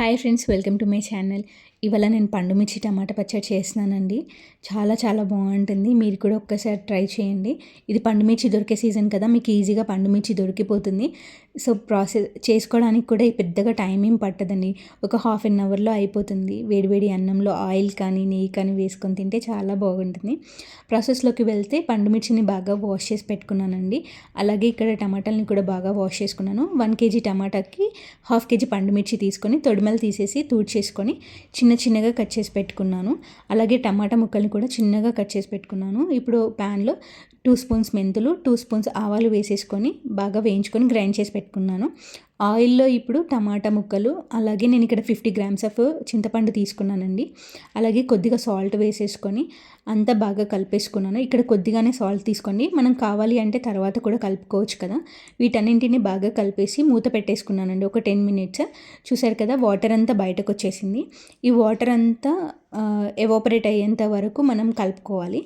Hi friends, welcome to my channel. ఇవాళ నేను పండు మిర్చి టమాటా పచ్చడి చేస్తున్నానండి. చాలా చాలా బాగుంటుంది. మీరు కూడా ఒక్కసారి ట్రై చేయండి. ఇది పండు మిర్చి దొరికే సీజన్ కదా, మీకు ఈజీగా పండు మిర్చి దొరికిపోతుంది. సో ప్రాసెస్ చేసుకోవడానికి కూడా పెద్దగా టైం ఏం పట్టదండి. ఒక హాఫ్ అన్ అవర్లో అయిపోతుంది. వేడివేడి అన్నంలో ఆయిల్ కానీ నెయ్యి కానీ వేసుకొని తింటే చాలా బాగుంటుంది. ప్రాసెస్లోకి వెళ్తే పండు మిర్చిని బాగా వాష్ చేసి పెట్టుకున్నానండి. అలాగే ఇక్కడ టమాటాలని కూడా బాగా వాష్ చేసుకున్నాను. 1 కేజీ టమాటాకి హాఫ్ కేజీ పండు మిర్చి తీసుకొని తొడిమలు తీసేసి చేసుకొని చిన్న చిన్నగా కట్ చేసి పెట్టుకున్నాను. అలాగే టమాటా ముక్కల్ని కూడా చిన్నగా కట్ చేసి పెట్టుకున్నాను. ఇప్పుడు ప్యాన్లో 2 స్పూన్స్ మెంతులు, 2 స్పూన్స్ ఆవాలు వేసేసుకొని బాగా వేయించుకొని గ్రైండ్ చేసి పెట్టుకున్నాను. ఆయిల్లో ఇప్పుడు టమాటా ముక్కలు, అలాగే నేను ఇక్కడ 50 గ్రామ్స్ ఆఫ్ చింతపండు తీసుకున్నానండి. అలాగే కొద్దిగా సాల్ట్ వేసేసుకొని అంతా బాగా కలిపేసుకున్నాను. ఇక్కడ కొద్దిగానే సాల్ట్ తీసుకోండి, మనం కావాలి అంటే తర్వాత కూడా కలుపుకోవచ్చు కదా. వీటన్నింటినీ బాగా కలిపేసి మూత పెట్టేసుకున్నానండి ఒక 10 మినిట్స్. చూసారు కదా, వాటర్ అంతా బయటకు వచ్చేసింది. ఈ వాటర్ అంతా ఎవాపరేట్ అయ్యేంత వరకు మనం కలుపుకోవాలి.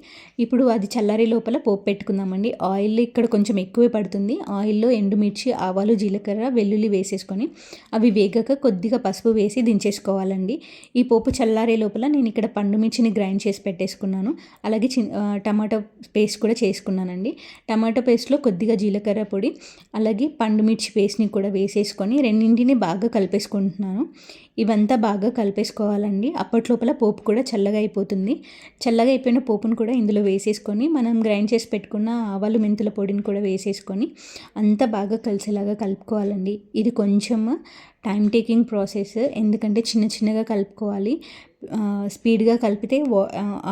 ఇప్పుడు అది చల్లారే లోపల పోపు పెట్టుకుందామండి. ఆయిల్ ఇక్కడ కొంచెం ఎక్కువే పడుతుంది. ఆయిల్లో ఎండుమిర్చి, ఆవాలు, జీలకర్ర, వెల్లుల్లి వేసేసుకొని అవి వేగాక కొద్దిగా పసుపు వేసి దించేసుకోవాలండి. ఈ పోపు చల్లారే లోపల నేను ఇక్కడ పండు మిర్చిని గ్రైండ్ చేసి పెట్టేసుకున్నాను. అలాగే టమాటో పేస్ట్ కూడా చేసుకున్నానండి. టమాటో పేస్ట్లో కొద్దిగా జీలకర్ర పొడి, అలాగే పండు మిర్చి పేస్ట్ని కూడా వేసేసుకొని రెండింటిని బాగా కలిపేసుకుంటున్నాను. ఇవంతా బాగా కలిపేసుకోవాలండి. అప్పట్లోపల పోపు కూడా చల్లగా అయిపోతుంది. చల్లగా అయిపోయిన పోపును కూడా ఇందులో వేసేసుకొని మనం గ్రైండ్ చేసి పెట్టుకున్న ఆవాలు, మెంతుల పొడిని కూడా వేసేసుకొని అంతా బాగా కలిసేలాగా కలుపుకోవాలండి. ఇది కొంచెం టైం టేకింగ్ ప్రాసెస్, ఎందుకంటే చిన్న చిన్నగా కలుపుకోవాలి. స్పీడ్గా కలిపితే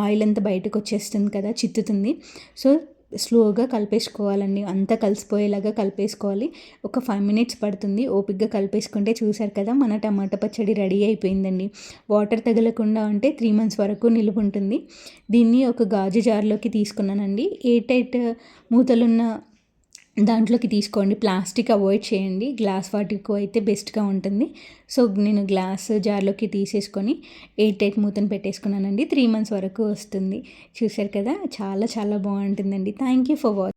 ఆయిల్ అంతా బయటకు వచ్చేస్తుంది కదా, చిత్తుతుంది. సో స్లోగా కలిపేసుకోవాలండి. అంతా కలిసిపోయేలాగా కలిపేసుకోవాలి. ఒక 5 మినిట్స్ పడుతుంది. ఓపిక్గా కలిపేసుకుంటే చూసారు కదా, మన టమాటా పచ్చడి రెడీ అయిపోయిందండి. వాటర్ తగలకుండా అంటే 3 మంత్స్ వరకు నిలువ ఉంటుంది. దీన్ని ఒక గాజు జార్లోకి తీసుకున్నానండి. ఎయిర్ టైట్ మూతలున్న దాంట్లోకి తీసుకోండి. ప్లాస్టిక్ అవాయిడ్ చేయండి. గ్లాస్ వాటికి అయితే బెస్ట్గా ఉంటుంది. సో నేను గ్లాస్ జార్లోకి తీసేసుకొని ఎయిర్ టైట్ మూతను పెట్టేసుకున్నానండి. 3 మంత్స్ వరకు వస్తుంది. చూసారు కదా, చాలా చాలా బాగుంటుందండి. Thank you for watching.